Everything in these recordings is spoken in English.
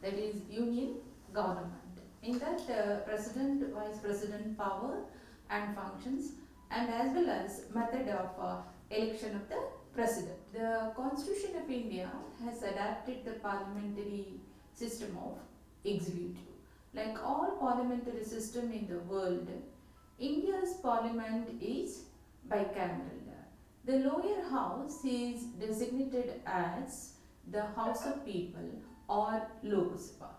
that is union government. In that president, vice president power and functions, and as well as method of election of the president. The Constitution of India has adapted the parliamentary system of executive. Like all parliamentary system in the world, India's parliament is bicameral. The lower house is designated as the House of People or Lok Sabha.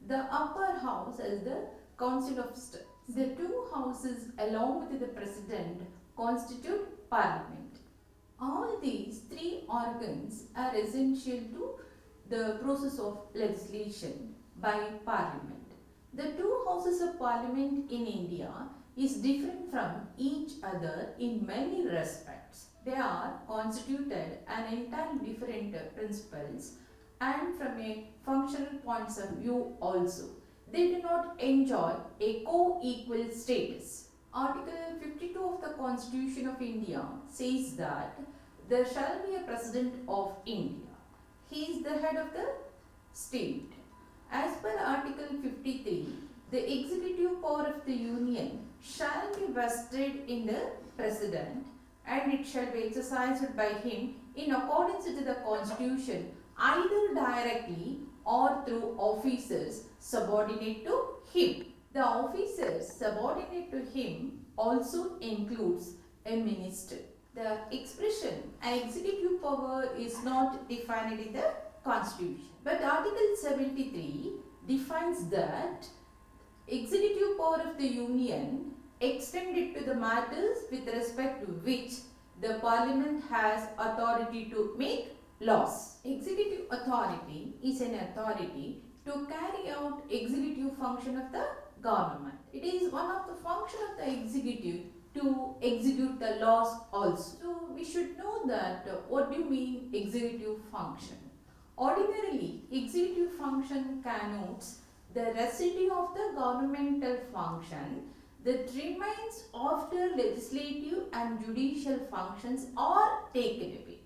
The upper house as the Council of State. The two houses along with the president constitute parliament. All these three organs are essential to the process of legislation by parliament. The two houses of parliament in India is different from each other in many respects. They are constituted and entirely different principles, and from a functional points of view also. They do not enjoy a co-equal status. Article 52 of the Constitution of India says that there shall be a President of India. He is the head of the state. As per Article 53, the executive power of the Union shall be vested in the President, and it shall be exercised by him in accordance with the Constitution, either directly or through officers subordinate to him. The officers subordinate to him also includes a minister. The expression executive power is not defined in the Constitution, but Article 73 defines that executive power of the Union extended to the matters with respect to which the Parliament has authority to make laws. Executive authority is an authority to carry out executive function of the government. It is one of the function of the executive to execute the laws also. So we should know that what do you mean executive function? Ordinarily, executive function connotes the residue of the governmental function that remains after legislative and judicial functions are taken away.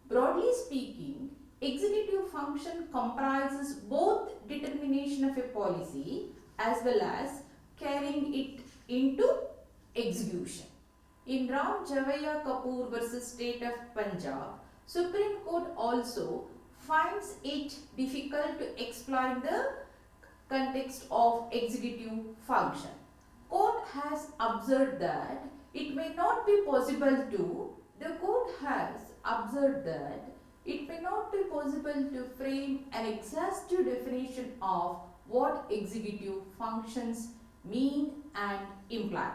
Broadly speaking, executive function comprises both determination of a policy as well as carrying it into execution. In Ram Javaiya Kapoor versus State of Punjab, Supreme Court also finds it difficult to explain the context of executive function. Court has observed that it may not be possible to frame an exhaustive definition of what executive functions mean and imply.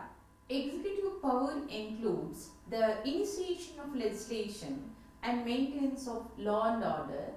Executive power includes the initiation of legislation and maintenance of law and order,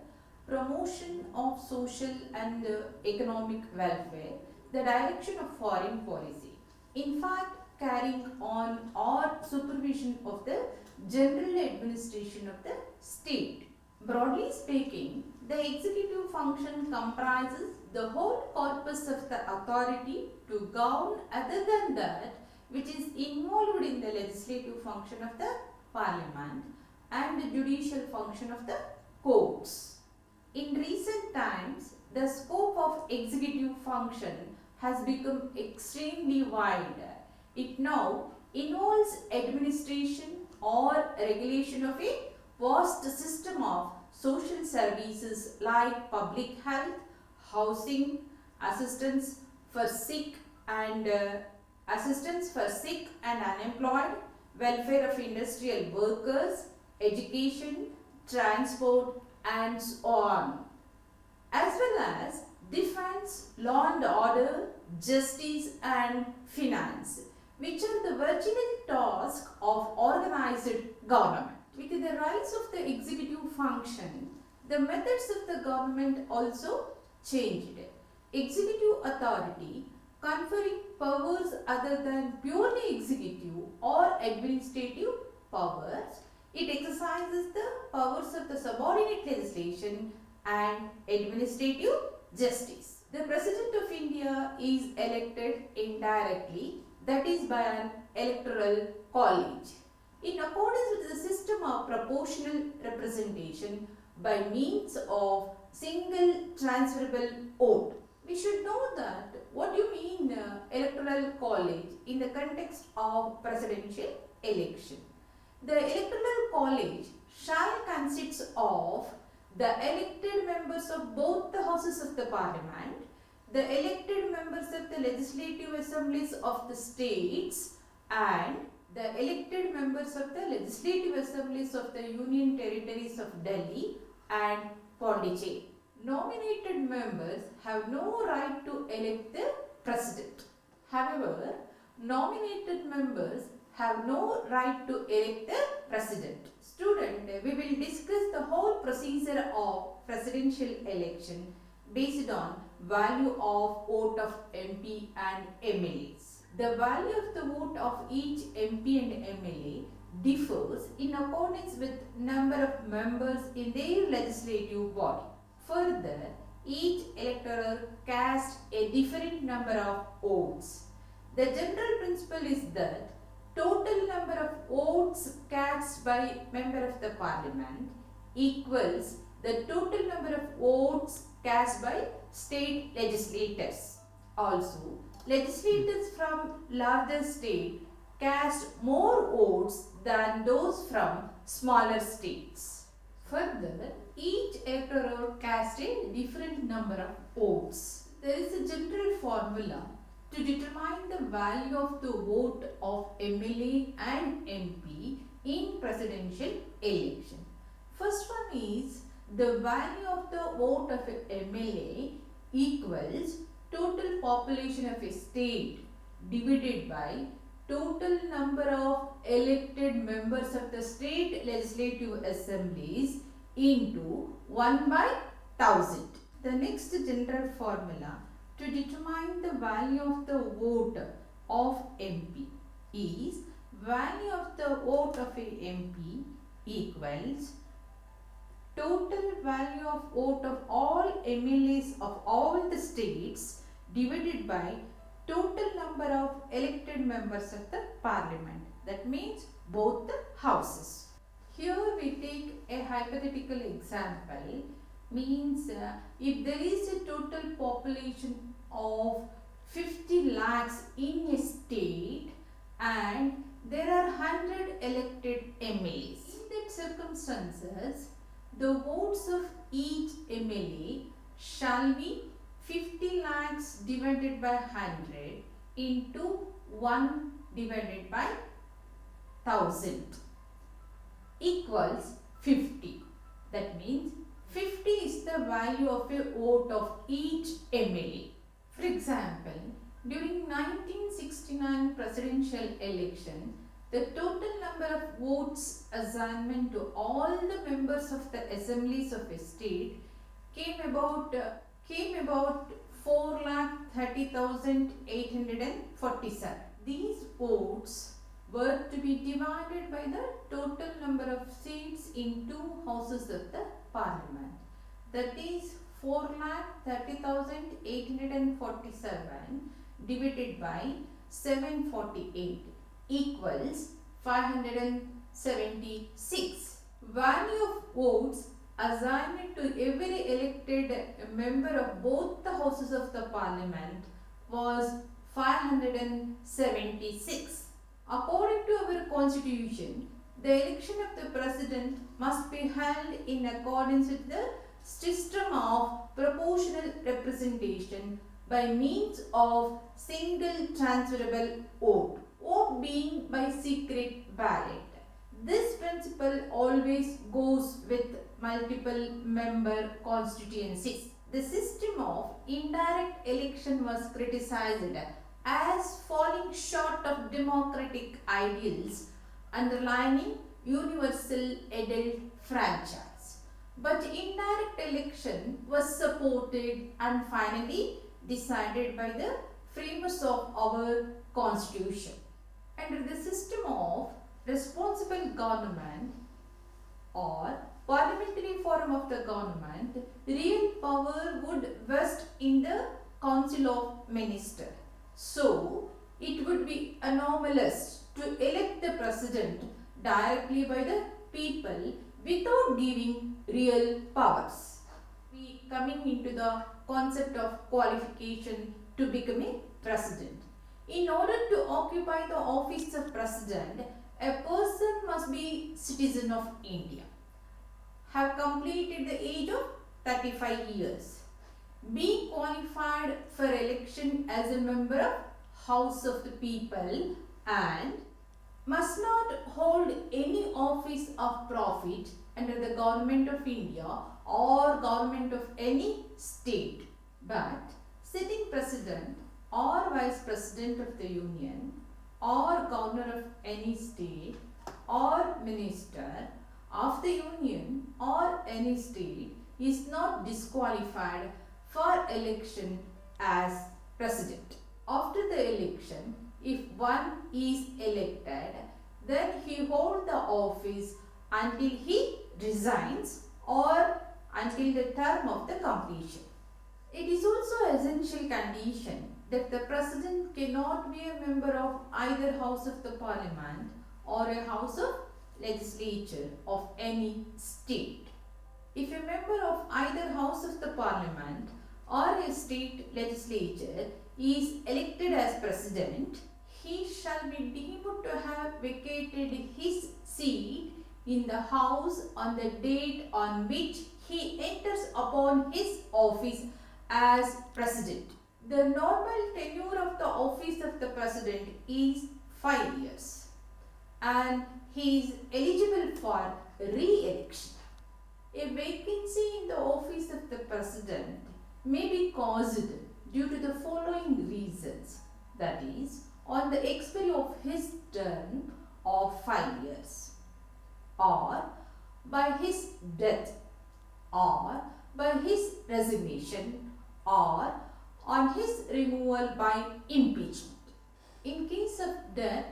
promotion of social and economic welfare, the direction of foreign policy. In fact, carrying on or supervision of the general administration of the state. Broadly speaking, the executive function comprises the whole corpus of the authority to govern other than that which is involved in the legislative function of the parliament and the judicial function of the courts. In recent times, the scope of executive function has become extremely wide. It now involves administration or regulation of a vast system of social services like public health, housing, assistance for sick and unemployed, welfare of industrial workers, education, transport, and so on, as well as defense, law and order, justice, and finance, which are the virginal tasks of organized government. With the rise of the executive function, the methods of the government also changed. Executive authority conferring powers other than purely executive or administrative powers. It exercises the powers of the subordinate legislation and administrative justice. The President of India is elected indirectly, that is by an electoral college, in accordance with the system of proportional representation by means of single transferable vote. We should know that what do you mean electoral college in the context of presidential election. The electoral college shall consist of the elected members of both the houses of the parliament, the elected members of the legislative assemblies of the states, and the elected members of the legislative assemblies of the union territories of Delhi and Pondicherry. Nominated members have no right to elect the president. However, nominated members have no right to elect the president. Student, we will discuss the whole procedure of presidential election based on value of vote of MP and MLAs. The value of the vote of each MP and MLA differs in accordance with number of members in their legislative body. Further, each electoral casts a different number of votes. The general principle is that total number of votes cast by member of the parliament equals the total number of votes cast by state legislators. Also, legislators from larger state cast more votes than those from smaller states. Further, each electoral casts a different number of votes. There is a general formula to determine the value of the vote of MLA and MP in presidential election. First one is the value of the vote of MLA equals total population of a state divided by total number of elected members of the state legislative assemblies into 1 by 1000. The next general formula to determine the value of the vote of MP is value of the vote of a MP equals total value of vote of all MLAs of all the states divided by total number of elected members of the parliament. That means both the houses. Here we take a hypothetical example. Means if there is a total population of 50 lakhs in a state and there are 100 elected MLAs. In that circumstances, the votes of each MLA shall be 50 lakhs divided by 100 into 1 divided by 1000 equals 50. That means 50 is the value of a vote of each MLA. For example, during 1969 presidential election, the total number of votes assignment to all the members of the assemblies of a state came about 4,30,847. These votes were to be divided by the total number of seats in two houses of the parliament. That is 4,30,847 divided by 748 equals 576. Value of votes assigned to every elected member of both the houses of the parliament was 576. According to our constitution, the election of the president must be held in accordance with the system of proportional representation by means of single transferable vote, vote being by secret ballot. This principle always goes with multiple member constituencies. The system of indirect election was criticized as falling short of democratic ideals underlining universal adult franchise. But indirect election was supported and finally decided by the framers of our constitution. Under the system of responsible government or parliamentary form of the government, real power would vest in the Council of Ministers. So, it would be anomalous to elect the president directly by the people without giving real powers. we coming into the concept of qualification to become a president. In order to occupy the office of president, a person must be citizen of India, have completed the age of 35 years, be qualified for election as a member of House of the People, and must not hold any office of profit under the government of India or government of any state, but sitting president or vice president of the union or governor of any state or minister of the union or any state is not disqualified for election as president. After the election, if one is elected, then he holds the office until he resigns or until the term of the completion. It is also essential condition that the president cannot be a member of either house of the parliament or a house of legislature of any state. If a member of either house of the parliament or a state legislature is elected as president, he shall be deemed to have vacated his seat in the house on the date on which he enters upon his office as president. The normal tenure of the office of the president is 5 years and he is eligible for re-election. A vacancy in the office of the president may be caused due to the following reasons, that is, on the expiry of his term of 5 years, or by his death, or by his resignation, or on his removal by impeachment. In case of death,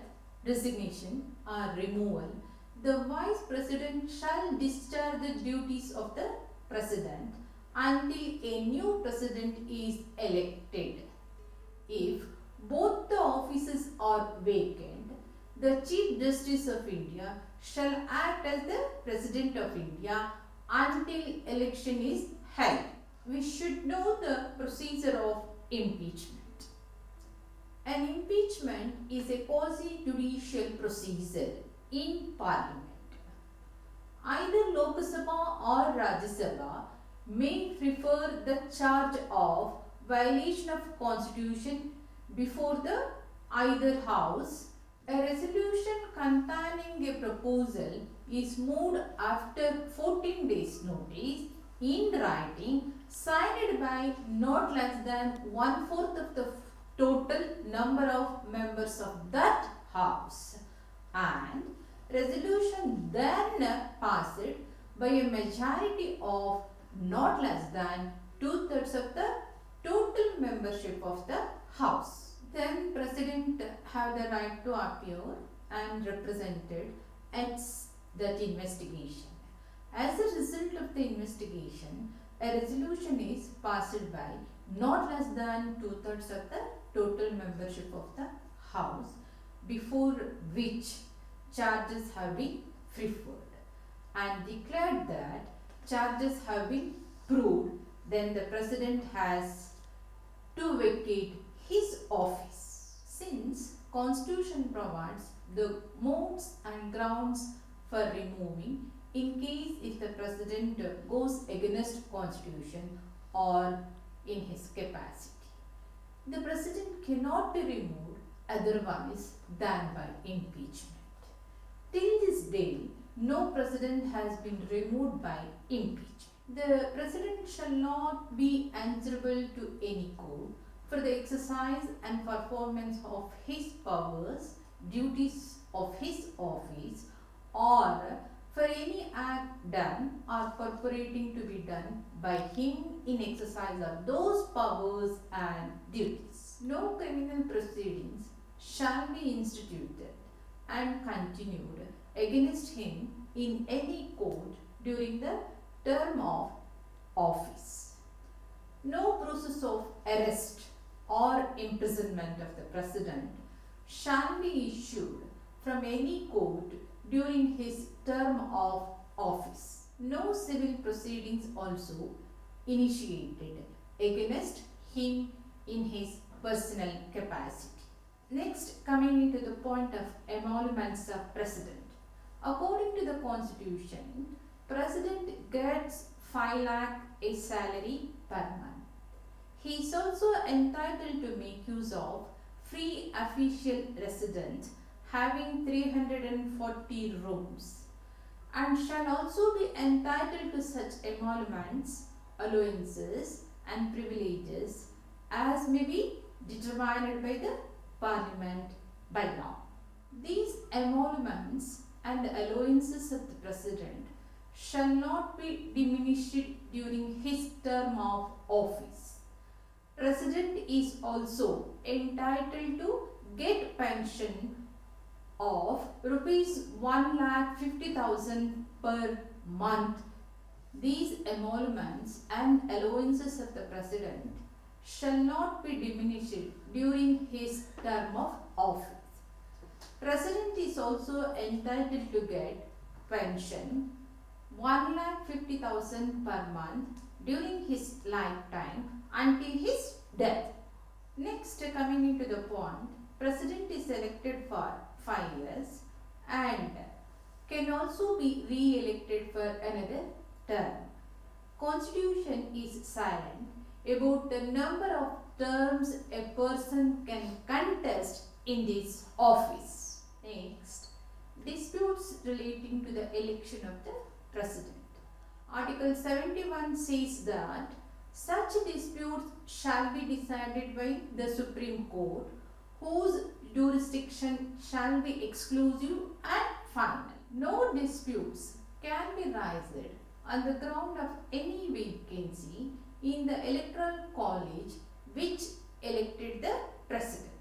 resignation or removal, the vice president shall discharge the duties of the president until a new president is elected. If both the offices are vacant, the Chief Justice of India shall act as the President of India until election is held. We should know the procedure of impeachment. An impeachment is a quasi-judicial procedure in Parliament. Either Lok Sabha or Rajya Sabha may prefer the charge of violation of Constitution before the either house. A resolution containing a proposal is moved after 14 days notice in writing, signed by not less than 1/4 of the total number of members of that house, and resolution then passed by a majority of not less than 2/3 of the total membership of the house. Then president have the right to appear and represented at that investigation. As a result of the investigation, a resolution is passed by not less than 2/3 of the total membership of the house, before which charges have been preferred, and declared that charges have been proved, then the president has to vacate his office. Since Constitution provides the modes and grounds for removing in case if the president goes against Constitution or in his capacity. The president cannot be removed otherwise than by impeachment. Till this day, no president has been removed by impeachment. The president shall not be answerable to any court for the exercise and performance of his powers, duties of his office, or for any act done or purporting to be done by him in exercise of those powers and duties. No criminal proceedings shall be instituted and continued against him in any court during the term of office. No process of arrest or imprisonment of the president shall be issued from any court during his term of office. No civil proceedings also initiated against him in his personal capacity. Next, coming into the point of emoluments of President. According to the Constitution, President gets 5 lakh a salary per month. He is also entitled to make use of free official residence having 340 rooms, and shall also be entitled to such emoluments, allowances and privileges as may be determined by the Parliament by law. These emoluments and allowances of the President shall not be diminished during his term of office. President is also entitled to get pension of rupees 1,50,000 per month. These emoluments and allowances of the President shall not be diminished during his term of office. President is also entitled to get pension 1,50,000 per month during his lifetime until his death. Next, coming into the point, President is elected for 5 years and can also be re-elected for another term. Constitution is silent about the number of terms a person can contest in this office. Next, disputes relating to the election of the President. Article 71 says that such disputes shall be decided by the Supreme Court, whose jurisdiction shall be exclusive and final. No disputes can be raised on the ground of any vacancy in the electoral college which elected the President.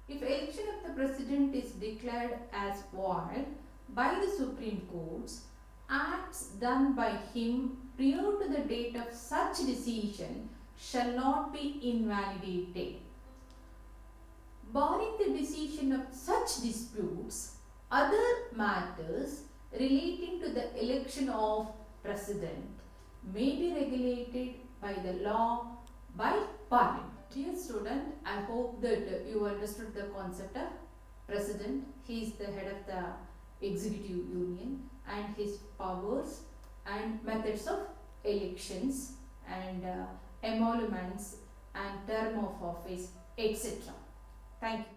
If election of the President is declared as void by the Supreme Courts, acts done by him prior to the date of such decision shall not be invalidated. Barring the decision of such disputes, other matters relating to the election of President may be regulated by the law by Parliament. Dear student, I hope that you understood the concept of President. He is the head of the executive union, and his powers and methods of elections and emoluments and term of office, etc. Thank you.